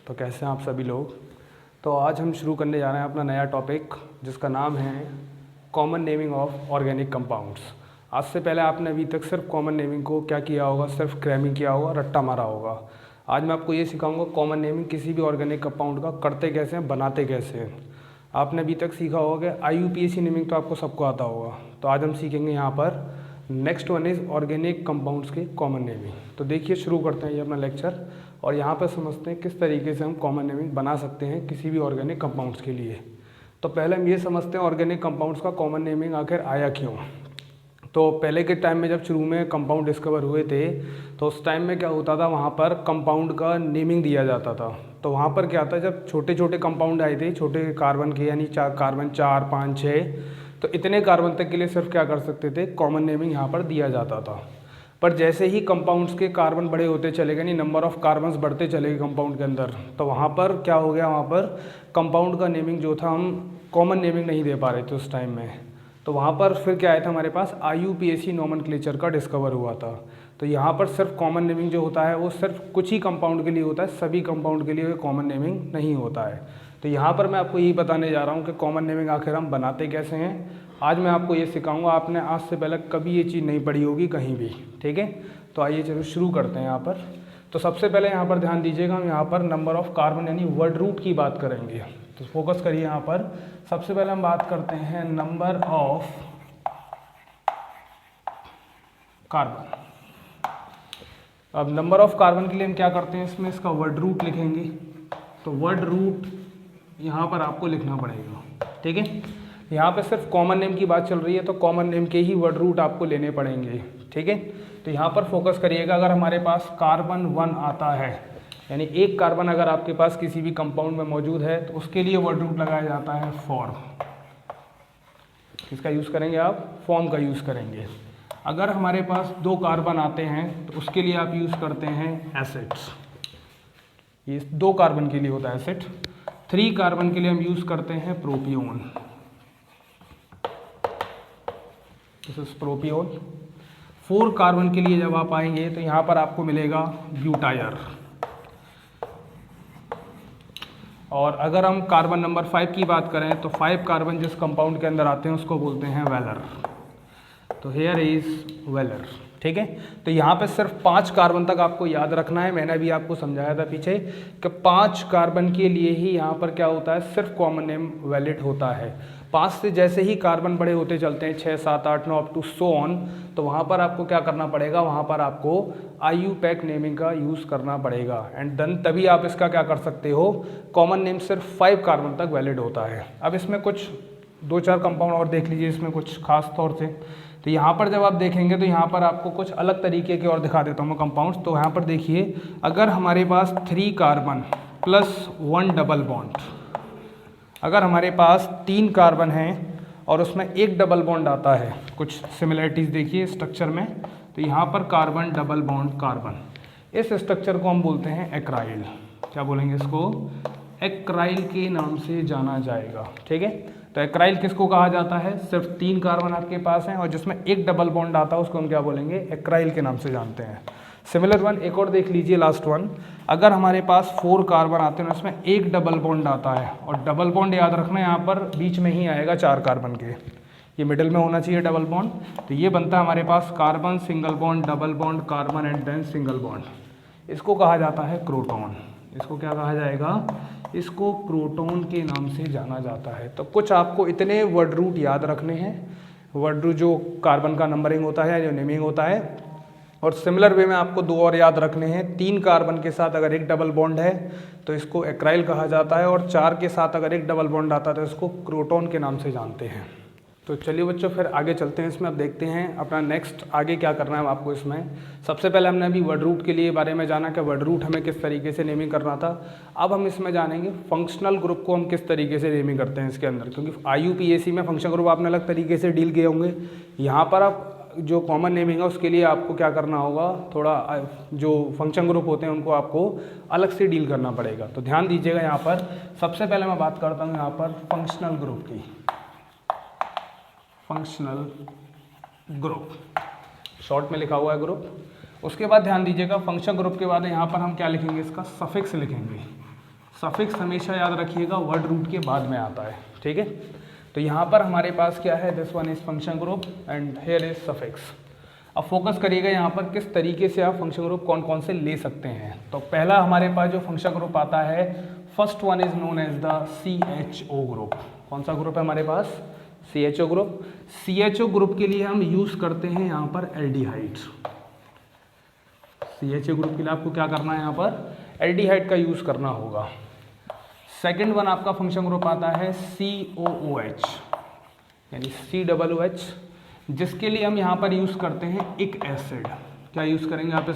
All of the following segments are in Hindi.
तो कैसे हैं आप सभी लोग। तो आज हम शुरू करने जा रहे हैं अपना नया टॉपिक जिसका नाम है common naming of organic compounds. आज से पहले आपने अभी तक सिर्फ कॉमन नेमिंग को क्या किया होगा, सिर्फ क्रैमिंग किया होगा, रट्टा मारा होगा। आज मैं आपको ये सिखाऊंगा कॉमन नेमिंग किसी भी ऑर्गेनिक कंपाउंड का करते कैसे हैं, बनाते कैसे हैं। आपने अभी तक सीखा होगा कि IUPAC नेमिंग तो आपको सबको आता होगा। तो आज हम सीखेंगे यहाँ पर next one is organic compounds के कॉमन नेमिंग। तो देखिए शुरू करते हैं ये अपना लेक्चर और यहाँ पर समझते हैं किस तरीके से हम कॉमन नेमिंग बना सकते हैं किसी भी ऑर्गेनिक कंपाउंड्स के लिए। तो पहले हम ये समझते हैं ऑर्गेनिक कंपाउंड्स का कॉमन नेमिंग आखिर आया क्यों। तो पहले के टाइम में जब शुरू में कंपाउंड डिस्कवर हुए थे तो उस टाइम में क्या होता था, वहाँ पर कंपाउंड का नेमिंग दिया जाता था। तो वहाँ पर क्या था, जब छोटे छोटे कंपाउंड आए थे छोटे कार्बन के, यानी कार्बन 4, 5, 6, तो इतने कार्बन तक के लिए सिर्फ क्या कर सकते थे, कॉमन नेमिंग यहाँ पर दिया जाता था। पर जैसे ही कंपाउंड्स के कार्बन बड़े होते चले गए, यानी नंबर ऑफ कार्बन्स बढ़ते चले गए कंपाउंड के अंदर, तो वहाँ पर क्या हो गया, वहाँ पर कंपाउंड का नेमिंग जो था हम कॉमन नेमिंग नहीं दे पा रहे थे उस टाइम में। तो वहाँ पर फिर क्या आया था, हमारे पास IUPAC नोमेनक्लेचर का डिस्कवर हुआ था। तो यहाँ पर सिर्फ कॉमन नेमिंग जो होता है वो सिर्फ कुछ ही कंपाउंड के लिए होता है, सभी कंपाउंड के लिए कॉमन नेमिंग नहीं होता है। तो यहाँ पर मैं आपको यही बताने जा रहा हूँ कि कॉमन नेमिंग आखिर हम बनाते कैसे हैं। आज मैं आपको ये सिखाऊंगा, आपने आज से पहले कभी ये चीज़ नहीं पढ़ी होगी कहीं भी, ठीक है। तो आइए चलो शुरू करते हैं यहाँ पर। तो सबसे पहले यहाँ पर ध्यान दीजिएगा, हम यहाँ पर नंबर ऑफ कार्बन यानी वर्ड रूट की बात करेंगे। तो फोकस करिए यहाँ पर। सबसे पहले हम बात करते हैं नंबर ऑफ कार्बन। अब नंबर ऑफ कार्बन के लिए हम क्या करते हैं, इसमें इसका वर्ड रूट लिखेंगे। तो वर्ड रूट यहाँ पर आपको लिखना पड़ेगा, ठीक है। यहाँ पे सिर्फ कॉमन नेम की बात चल रही है तो कॉमन नेम के ही वर्ड रूट आपको लेने पड़ेंगे, ठीक है। तो यहाँ पर फोकस करिएगा, अगर हमारे पास कार्बन 1 आता है, यानी एक कार्बन अगर आपके पास किसी भी कंपाउंड में मौजूद है तो उसके लिए वर्ड रूट लगाया जाता है फॉर्म। किसका यूज़ करेंगे आप, फॉर्म का यूज़ करेंगे। अगर हमारे पास 2 कार्बन आते हैं तो उसके लिए आप यूज़ करते हैं एसिड्स। ये 2 कार्बन के लिए होता है एसिड। 3 कार्बन के लिए हम यूज़ करते हैं प्रोपियोन, दिस इज प्रोपियोन। 4 कार्बन के लिए जब आप आएंगे तो यहाँ पर आपको मिलेगा ब्यूटायर। और अगर हम कार्बन नंबर 5 की बात करें तो 5 कार्बन जिस कंपाउंड के अंदर आते हैं उसको बोलते हैं वेलर। तो हेयर इज वेलर, ठीक है। तो यहाँ पे सिर्फ 5 कार्बन तक आपको याद रखना है। मैंने भी आपको समझाया था पीछे कि 5 कार्बन के लिए ही यहाँ पर क्या होता है, सिर्फ कॉमन नेम वैलिड होता है। 5 से जैसे ही कार्बन बड़े होते चलते हैं, 6, 7, 8, 9 अप टू सो ऑन, तो वहाँ पर आपको क्या करना पड़ेगा, वहाँ पर आपको IUPAC नेमिंग का यूज़ करना पड़ेगा। एंड देन तभी आप इसका क्या कर सकते हो, कॉमन नेम सिर्फ 5 कार्बन तक वैलिड होता है। अब इसमें कुछ 2-4 कंपाउंड और देख लीजिए, इसमें कुछ खास तौर से। तो यहाँ पर जब आप देखेंगे तो यहाँ पर आपको कुछ अलग तरीके के और दिखा देता हूँ मैं कंपाउंड्स। तो यहाँ पर देखिए, अगर हमारे पास 3 कार्बन प्लस 1 डबल बॉन्ड, अगर हमारे पास 3 कार्बन हैं और उसमें 1 डबल बॉन्ड आता है, कुछ सिमिलरिटीज़ देखिए स्ट्रक्चर में। तो यहाँ पर कार्बन डबल बॉन्ड कार्बन, इस स्ट्रक्चर को हम बोलते हैं एक्राइल। क्या बोलेंगे इसको, एक्राइल के नाम से जाना जाएगा, ठीक है। तो एक्राइल किसको कहा जाता है, सिर्फ 3 कार्बन आपके पास हैं और जिसमें 1 डबल बॉन्ड आता है उसको हम क्या बोलेंगे, एक्राइल के नाम से जानते हैं। सिमिलर वन एक और देख लीजिए, लास्ट वन। अगर हमारे पास 4 कार्बन आते हैं उसमें 1 डबल बॉन्ड आता है, और डबल बॉन्ड याद रखना यहाँ पर बीच में ही आएगा 4 कार्बन के, ये मिडिल में होना चाहिए डबल बॉन्ड। तो ये बनता है हमारे पास carbon single bond, double bond, carbon and then single bond. इसको कहा जाता है क्रोटोन। इसको क्या कहा जाएगा, इसको क्रोटोन के नाम से जाना जाता है। तो कुछ आपको इतने वर्ड रूट याद रखने हैं, वर्ड रूट जो कार्बन का नंबरिंग होता है, जो नेमिंग होता है। और सिमिलर वे में आपको 2 और याद रखने हैं। 3 कार्बन के साथ अगर 1 डबल बॉन्ड है तो इसको एक्राइल कहा जाता है, और 4 के साथ अगर 1 डबल बॉन्ड आता है तो इसको क्रोटोन के नाम से जानते हैं। तो चलिए बच्चों फिर आगे चलते हैं इसमें। अब देखते हैं अपना नेक्स्ट आगे क्या करना है आपको इसमें। सबसे पहले हमने अभी वर्ड रूट के लिए बारे में जाना कि वर्ड रूट हमें किस तरीके से नेमिंग करना था। अब हम इसमें जानेंगे फंक्शनल ग्रुप को हम किस तरीके से नेमिंग करते हैं इसके अंदर, क्योंकि IUPAC में फंक्शनल ग्रुप आपने अलग तरीके से डील किए होंगे। यहाँ पर आप जो कॉमन नेमिंग है उसके लिए आपको क्या करना होगा, थोड़ा जो फंक्शन ग्रुप होते हैं उनको आपको अलग से डील करना पड़ेगा। तो ध्यान दीजिएगा, यहाँ पर सबसे पहले मैं बात करता हूँ यहाँ पर फंक्शनल ग्रुप की। फंक्शनल ग्रुप शॉर्ट में लिखा हुआ है ग्रुप। उसके बाद ध्यान दीजिएगा, फंक्शन ग्रुप के बाद यहाँ पर हम क्या लिखेंगे, इसका सफिक्स लिखेंगे। सफिक्स हमेशा याद रखिएगा वर्ड रूट के बाद में आता है, ठीक है। तो यहाँ पर हमारे पास क्या है, this one is function group and here is suffix. अब फोकस करिएगा यहाँ पर किस तरीके से आप फंक्शन ग्रुप कौन कौन से ले सकते हैं। तो पहला हमारे पास जो फंक्शन ग्रुप आता है, first one is known as the CHO group. कौन सा ग्रुप है हमारे पास, CHO ग्रुप। CHO ग्रुप के लिए हम यूज़ करते हैं यहाँ पर एल्डिहाइड। CHO ग्रुप के लिए आपको क्या करना है, यहाँ पर एल्डिहाइड का यूज़ करना होगा। सेकेंड वन आपका फंक्शन ग्रुप आता है COOH यानी COOH, जिसके लिए हम यहाँ पर यूज़ करते हैं इक एसिड। क्या यूज़ करेंगे आप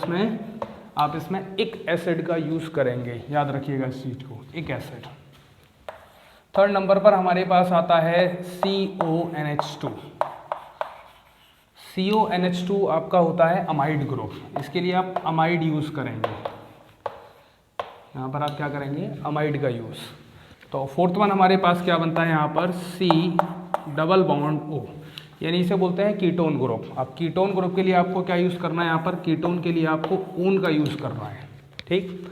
इसमें इक एसिड का यूज़ करेंगे, याद रखिएगा इस चीज़ को, इक एसिड। थर्ड नंबर पर हमारे पास आता है CONH2। CONH2 आपका होता है अमाइड ग्रुप, इसके लिए आप अमाइड यूज़ करेंगे। यहाँ पर आप क्या करेंगे, अमाइड का यूज़। तो फोर्थ वन हमारे पास क्या बनता है यहाँ पर, C+O यानी इसे बोलते हैं कीटोन ग्रुप। अब कीटोन ग्रुप के लिए आपको क्या यूज़ करना है, यहाँ पर कीटोन के लिए आपको ऊन का यूज़ करना है, ठीक।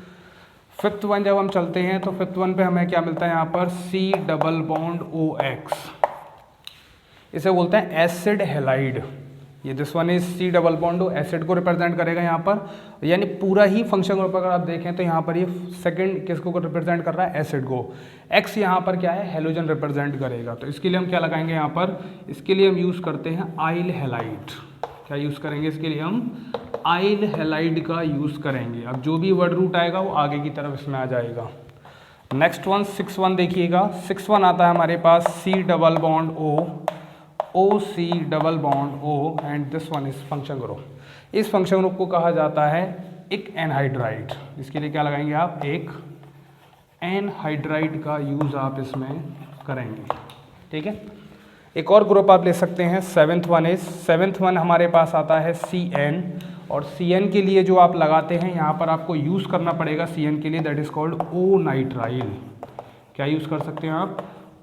फिफ्थ वन जब हम चलते हैं तो फिफ्थ वन पे हमें क्या मिलता है यहाँ पर, C+OX, इसे बोलते हैं एसिड हैलाइड। ये this one is C+O, acid को रिप्रेजेंट करेगा यहाँ पर, यानी पूरा ही फंक्शन ग्रुप अगर आप देखें तो यहाँ पर ये सेकंड किसको रिप्रेजेंट कर रहा है, एसिड को। X यहाँ पर क्या है, हेलोजन रिप्रेजेंट करेगा। तो इसके लिए हम क्या लगाएंगे यहाँ पर, इसके लिए हम यूज़ करते हैं आइल हैलाइड। क्या यूज़ करेंगे इसके लिए, हम आइल हैलाइड का यूज़ करेंगे। अब जो भी वर्ड रूट आएगा वो आगे की तरफ इसमें आ जाएगा। नेक्स्ट वन 6 वन देखिएगा, 6 वन आता है हमारे पास C+O OC+O and this one is function group. इस फंक्शन ग्रुप को कहा जाता है एक एनहाइड्राइड। इसके लिए क्या लगाएंगे आप, एक एनहाइड्राइड का यूज़ आप इसमें करेंगे, ठीक है। एक और ग्रुप आप ले सकते हैं, सेवेंथ वन हमारे पास आता है CN, और CN के लिए जो आप लगाते हैं यहाँ पर आपको यूज़ करना पड़ेगा CN के लिए, that is called O nitrile. क्या यूज़ कर सकते हैं आप,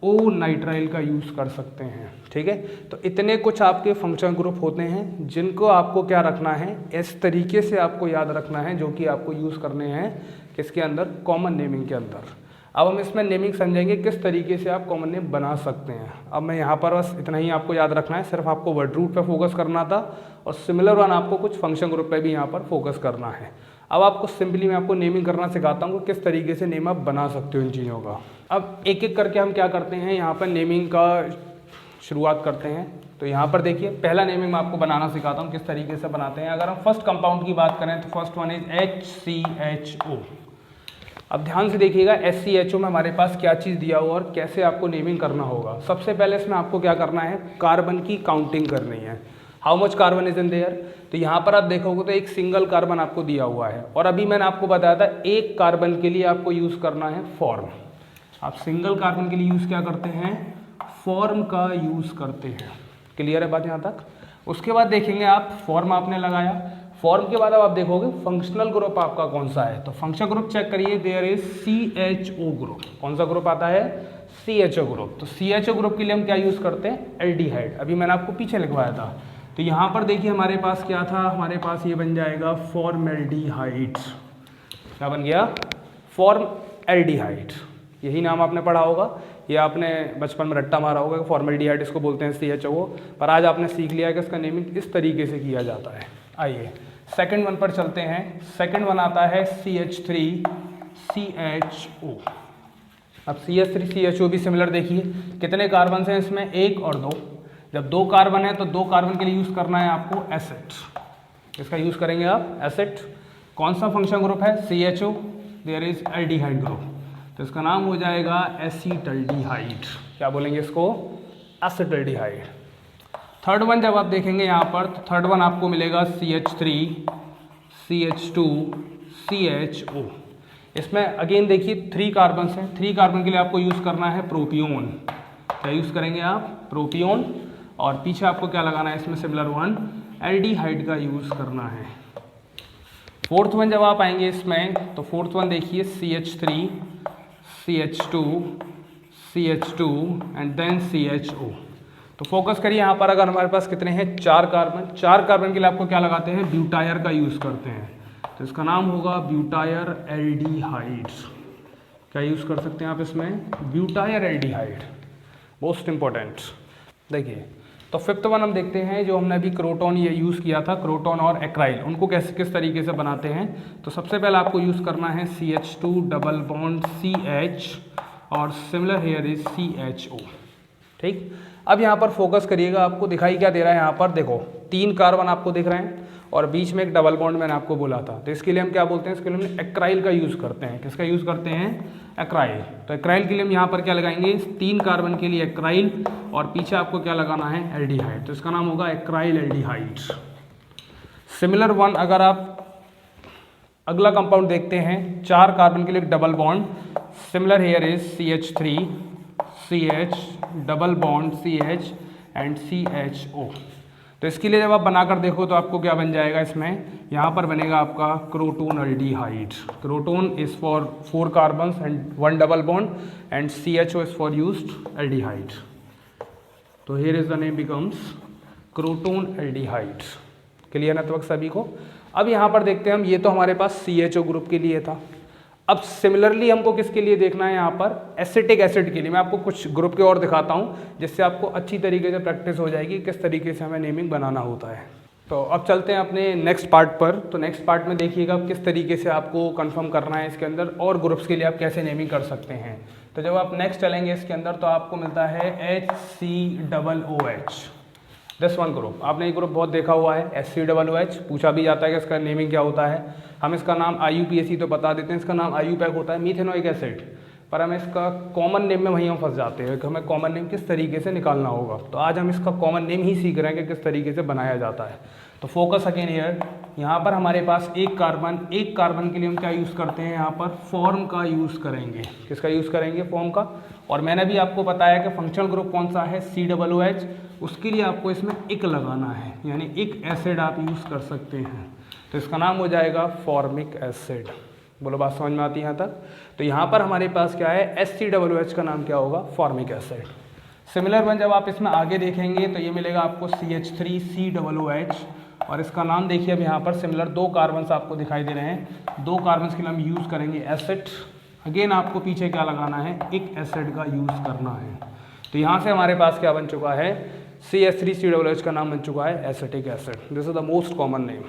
O नाइट्राइल का यूज़ कर सकते हैं, ठीक है। तो इतने कुछ आपके फंक्शन ग्रुप होते हैं जिनको आपको क्या रखना है, इस तरीके से आपको याद रखना है, जो कि आपको यूज़ करने हैं किसके अंदर, कॉमन नेमिंग के अंदर। अब हम इसमें नेमिंग समझेंगे किस तरीके से आप कॉमन नेम बना सकते हैं। अब मैं यहाँ पर बस इतना ही आपको याद रखना है, सिर्फ आपको वर्ड रूट पे फोकस करना था, और सिमिलर वन आपको कुछ फंक्शन ग्रुप पे भी यहाँ पर फोकस करना है। अब आपको सिंपली मैं आपको नेमिंग करना सिखाता हूँ, किस तरीके से नेम आप बना सकते हो इन चीज़ों का। अब एक एक करके हम क्या करते हैं, यहाँ पर नेमिंग का शुरुआत करते हैं। तो यहाँ पर देखिए पहला नेमिंग मैं आपको बनाना सिखाता हूँ किस तरीके से बनाते हैं। अगर हम फर्स्ट कंपाउंड की बात करें तो फर्स्ट वन इज HCHO। अब ध्यान से देखिएगा HCHO में हमारे पास क्या चीज़ दिया हुआ और कैसे आपको नेमिंग करना होगा। सबसे पहले इसमें आपको क्या करना है, कार्बन की काउंटिंग करनी है। How much carbon is in their, तो यहाँ पर आप देखोगे तो एक सिंगल कार्बन आपको दिया हुआ है, और अभी मैंने आपको बताया था एक कार्बन के लिए आपको यूज़ करना है फॉर्म। आप सिंगल कार्बन के लिए यूज़ क्या करते हैं, फॉर्म का यूज़ करते हैं। क्लियर है बात यहाँ तक। उसके बाद देखेंगे आप फॉर्म आपने लगाया, फॉर्म के बाद अब आप देखोगे फंक्शनल ग्रुप आपका कौन सा है। तो फंक्शनल ग्रुप चेक करिए, देयर इज CHO ग्रुप। कौन सा ग्रुप आता है, CHO ग्रुप। तो CHO ग्रुप के लिए हम क्या यूज़ करते हैं, एल्डिहाइड। अभी मैंने आपको पीछे लिखवाया था। तो यहाँ पर देखिए हमारे पास क्या था, हमारे पास ये बन जाएगा फॉर्मेल्डिहाइड। क्या बन गया, फॉर्मेल्डिहाइड। यही नाम आपने पढ़ा होगा, ये आपने बचपन में रट्टा मारा होगा कि फॉर्मेल्डिहाइड इसको बोलते हैं CHO, पर आज आपने सीख लिया कि इसका नेमिंग इस तरीके से किया जाता है। आइए सेकंड वन पर चलते हैं। सेकंड वन आता है CH3CHO। अब CH3CHO भी सिमिलर देखिए, कितने कार्बन हैं इसमें, 1 और 2। जब 2 कार्बन है तो 2 कार्बन के लिए यूज़ करना है आपको एसिड। इसका यूज़ करेंगे आप एसिड। कौन सा फंक्शन ग्रुप है, CHO, there is aldehyde group, तो इसका नाम हो जाएगा एसिटल्डिहाइड। क्या बोलेंगे इसको, एसिटल्डिहाइड। थर्ड वन जब आप देखेंगे यहाँ पर, तो थर्ड वन आपको मिलेगा CH3CH2CHO। इसमें अगेन देखिए 3 कार्बन हैं, 3 कार्बन के लिए आपको यूज़ करना है प्रोपियोन। क्या यूज़ करेंगे आप, प्रोपियोन। और पीछे आपको क्या लगाना है इसमें, सिमिलर वन एल्डिहाइड का यूज़ करना है। फोर्थ वन जब आप आएंगे इसमें, तो फोर्थ वन देखिए CH3CH2CH2 एंड देन CHO। तो फोकस करिए यहाँ पर, अगर हमारे पास कितने हैं, 4 कार्बन। 4 कार्बन के लिए आपको क्या लगाते हैं, ब्यूटायर का यूज़ करते हैं। तो इसका नाम होगा ब्यूटायर एल्डिहाइड। क्या यूज़ कर सकते हैं आप इसमें, ब्यूटायरएल्डिहाइड, मोस्ट इंपॉर्टेंट। देखिए तो फिफ्थ वन हम देखते हैं, जो हमने अभी क्रोटोन ये यूज़ किया था, क्रोटोन और एक्राइल, उनको कैसे किस तरीके से बनाते हैं। तो सबसे पहले आपको यूज़ करना है CH2 डबल बॉन्ड CH और सिमिलर हेयर इज CHO। ठीक, अब यहाँ पर फोकस करिएगा, आपको दिखाई क्या दे रहा है यहाँ पर, देखो 3 कार्बन आपको दिख रहे हैं और बीच में एक डबल बॉन्ड मैंने आपको बोला था। तो इसके लिए हम क्या बोलते हैं, इसके लिए हम एक्राइल का यूज़ करते हैं। किसका यूज़ करते हैं, एक्राइल। तो एक्राइल के लिए हम यहाँ पर क्या लगाएंगे, 3 कार्बन के लिए एक्राइल और पीछे आपको क्या लगाना है, एल्डिहाइड। तो इसका नाम होगा एक्राइल एल्डिहाइड। सिमिलर वन अगर आप अगला कंपाउंड देखते हैं, 4 कार्बन के लिए एक double bond, similar here is CH3 CH double bond CH and CHO। तो इसके लिए जब आप बनाकर देखो तो आपको क्या बन जाएगा, इसमें यहाँ पर बनेगा आपका croton aldehyde. Croton is for 4 carbons and 1 double bond and CHO is for used aldehyde. तो here is the name becomes croton aldehyde. Clear network सभी को। अब यहाँ पर देखते हैं हम, ये तो हमारे पास CHO ग्रुप के लिए था। अब सिमिलरली हमको किसके लिए देखना है, यहाँ पर एसिटिक एसिड के लिए। मैं आपको कुछ ग्रुप के और दिखाता हूँ जिससे आपको अच्छी तरीके से प्रैक्टिस हो जाएगी किस तरीके से हमें नेमिंग बनाना होता है। तो अब चलते हैं अपने नेक्स्ट पार्ट पर। तो नेक्स्ट पार्ट में देखिएगा किस तरीके से आपको कंफर्म करना है इसके अंदर, और ग्रुप्स के लिए आप कैसे नेमिंग कर सकते हैं। तो जब आप नेक्स्ट चलेंगे इसके अंदर तो आपको मिलता है HCOOH, दिस वन ग्रुप। आपने ये ग्रुप बहुत देखा हुआ है, HCOOH। पूछा भी जाता है कि इसका नेमिंग क्या होता है। हम इसका नाम IUPAC तो बता देते हैं, इसका नाम IUPAC होता है, मीथेनोइक एसिड। पर हमें इसका कॉमन नेम में वहीं हम फंस जाते हैं कि हमें कॉमन नेम किस तरीके से निकालना होगा। तो आज हम इसका कॉमन नेम ही सीख रहे हैं कि किस तरीके से बनाया जाता है। तो फोकस अगेन हियर, यहाँ पर हमारे पास एक कार्बन के लिए हम क्या यूज़ करते हैं, यहाँ पर फॉर्म का यूज़ करेंगे। किसका यूज़ करेंगे, फॉर्म का। और मैंने भी आपको बताया कि फंक्शनल ग्रुप कौन सा है, COOH। उसके लिए आपको इसमें इक लगाना है, यानी इक एसिड आप यूज़ कर सकते हैं। तो इसका नाम हो जाएगा फॉर्मिक एसिड। बोलो बात समझ में आती है यहाँ तक। तो यहाँ पर हमारे पास क्या है, HCOOH का नाम क्या होगा, फॉर्मिक एसिड। सिमिलर वन जब आप इसमें आगे देखेंगे तो ये मिलेगा आपको CH3COOH और इसका नाम देखिए। अब यहाँ पर सिमिलर 2 कार्बन्स आपको दिखाई दे रहे हैं। 2 कार्बन्स के लिए हम यूज़ करेंगे एसिड। अगेन आपको पीछे क्या लगाना है, एक एसिड का यूज़ करना है। तो यहाँ से हमारे पास क्या बन चुका है, CH3COOH का नाम बन चुका है acetic acid. This is the most common name.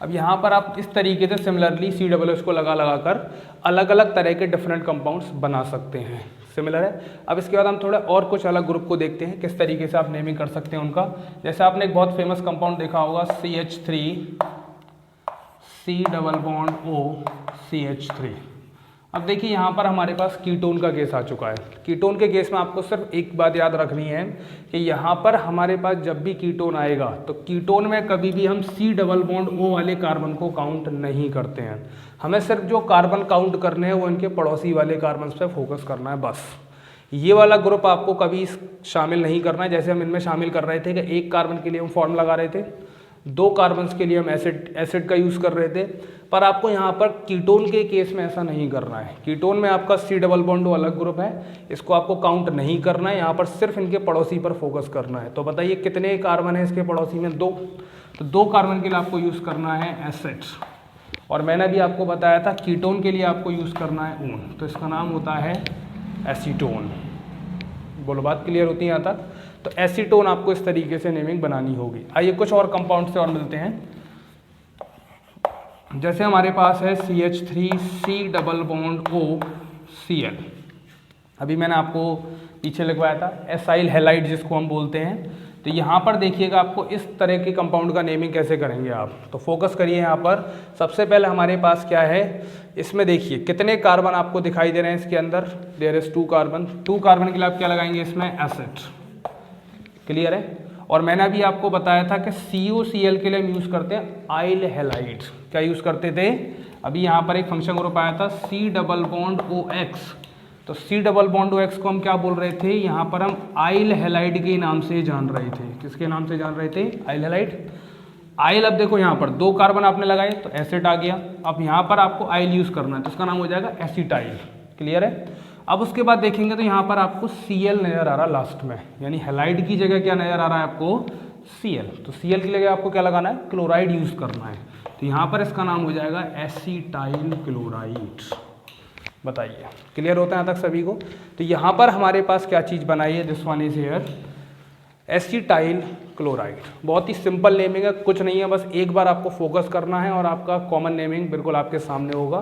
अब यहाँ पर आप इस तरीके से सिमिलरली COOH को लगा कर अलग अलग तरह के डिफरेंट कंपाउंड्स बना सकते हैं। सिमिलर है। अब इसके बाद हम थोड़ा और कुछ अलग ग्रुप को देखते हैं किस तरीके से आप नेमिंग कर सकते हैं उनका। जैसे आपने एक बहुत फेमस कंपाउंड देखा होगा CH3COO अब देखिए यहाँ पर हमारे पास कीटोन का केस आ चुका है। कीटोन के केस में आपको सिर्फ एक बात याद रखनी है कि यहाँ पर हमारे पास जब भी कीटोन आएगा तो कीटोन में कभी भी हम C+O वाले कार्बन को काउंट नहीं करते हैं। हमें सिर्फ जो कार्बन काउंट करने हैं वो इनके पड़ोसी वाले कार्बन पे फोकस करना है बस। ये वाला ग्रुप आपको कभी शामिल नहीं करना है। जैसे हम इनमें शामिल कर रहे थे कि एक कार्बन के लिए हम फॉर्म लगा रहे थे, 2 कार्बन्स के लिए हम एसिड का यूज़ कर रहे थे, पर आपको यहाँ पर कीटोन के केस में ऐसा नहीं करना है। कीटोन में आपका C+O अलग ग्रुप है, इसको आपको काउंट नहीं करना है। यहाँ पर सिर्फ इनके पड़ोसी पर फोकस करना है। तो बताइए कितने कार्बन है इसके पड़ोसी में, 2। तो 2 कार्बन के लिए आपको यूज़ करना है एसिड। और मैंने भी आपको बताया था कीटोन के लिए आपको यूज़ करना है ओन, तो इसका नाम होता है एसीटोन। बोलो बात क्लियर होती है यहाँ तक। तो एसीटोन आपको इस तरीके से नेमिंग बनानी होगी। आइए कुछ और कंपाउंड से और मिलते हैं। जैसे हमारे पास है CH3C+OCl। अभी मैंने आपको पीछे लिखवाया था एसाइल हैलाइड जिसको हम बोलते हैं। तो यहाँ पर देखिएगा आपको इस तरह के कंपाउंड का नेमिंग कैसे करेंगे आप। तो फोकस करिए यहाँ पर। सबसे पहले हमारे पास क्या है, इसमें देखिए कितने कार्बन आपको दिखाई दे रहे हैं इसके अंदर। There is 2 carbon. 2 कार्बन के लिए आप क्या लगाएंगे इसमें, एसिड। क्लियर है। और मैंने अभी आपको बताया था कि COCl के लिए हम यूज़ करते हैं आइल हैलाइड। क्या यूज़ करते थे, अभी यहाँ पर एक फंक्शन ग्रुप आया था C+OX। तो C+OX को हम क्या बोल रहे थे, यहाँ पर हम आइल हैलाइड के नाम से जान रहे थे। किसके नाम से जान रहे थे, आइल हैलाइड। आइल, अब देखो यहाँ पर 2 कार्बन आपने लगाए तो एसिड आ गया। अब यहाँ पर आपको आइल यूज़ करना है तो इसका नाम हो जाएगा एसिटाइल। क्लियर है। अब उसके बाद देखेंगे तो यहाँ पर आपको Cl नज़र आ रहा है लास्ट में, यानी हैलाइड की जगह क्या नज़र आ रहा है आपको, Cl। तो Cl की जगह आपको क्या लगाना है, क्लोराइड यूज़ करना है। तो यहाँ पर इसका नाम हो जाएगा एसिटाइल क्लोराइड। बताइए, क्लियर होता है यहाँ तक सभी को? तो यहाँ पर हमारे पास क्या चीज़ बनाई है, this one is here acetyl chloride. बहुत ही सिंपल नेमिंग है, कुछ नहीं है, बस एक बार आपको फोकस करना है और आपका कॉमन नेमिंग बिल्कुल आपके सामने होगा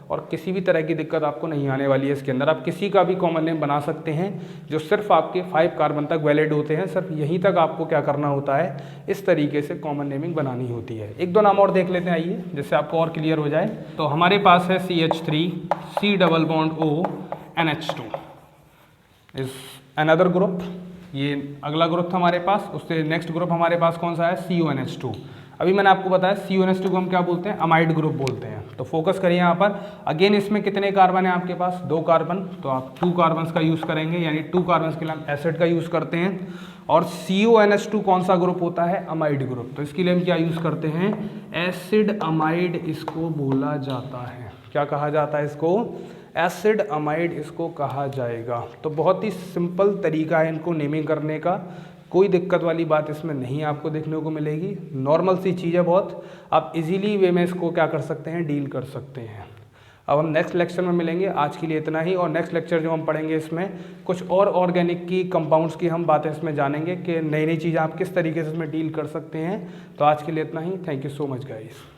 और किसी भी तरह की दिक्कत आपको नहीं आने वाली है इसके अंदर। आप किसी का भी कॉमन नेम बना सकते हैं जो सिर्फ आपके 5 कार्बन तक वैलिड होते हैं, सिर्फ यहीं तक आपको क्या करना होता है, इस तरीके से कॉमन नेमिंग बनानी होती है। एक दो नाम और देख लेते हैं आइए, जिससे आपको और क्लियर हो जाए। तो हमारे पास है CH3 C double bond O NH2 is another group. ये अगला ग्रुप था हमारे पास, उससे नेक्स्ट ग्रुप हमारे पास कौन सा है, CONH2। अभी मैंने आपको बताया CONH2 को हम क्या बोलते हैं, अमाइड ग्रुप बोलते हैं। तो फोकस करिए यहाँ पर। अगेन इसमें कितने कार्बन है आपके पास, 2 कार्बन, तो आप 2 कार्बन का यूज़ करेंगे, यानी 2 कार्बन के लिए हम एसिड का यूज़ करते हैं। और CONH2 कौन सा ग्रुप होता है, अमाइड ग्रुप, तो इसके लिए हम क्या यूज़ करते हैं, एसिड अमाइड इसको बोला जाता है। क्या कहा जाता है इसको, एसिड अमाइड इसको कहा जाएगा। तो बहुत ही सिंपल तरीका है इनको नेमिंग करने का, कोई दिक्कत वाली बात इसमें नहीं आपको देखने को मिलेगी, नॉर्मल सी चीज़ है बहुत, आप इजीली वे में इसको क्या कर सकते हैं, डील कर सकते हैं। अब हम नेक्स्ट लेक्चर में मिलेंगे, आज के लिए इतना ही। और नेक्स्ट लेक्चर जो हम पढ़ेंगे इसमें कुछ और ऑर्गेनिक की कंपाउंड्स की हम बातें इसमें जानेंगे कि नई नई चीज़ें आप किस तरीके से इसमें डील कर सकते हैं। तो आज के लिए इतना ही, thank you so much guys.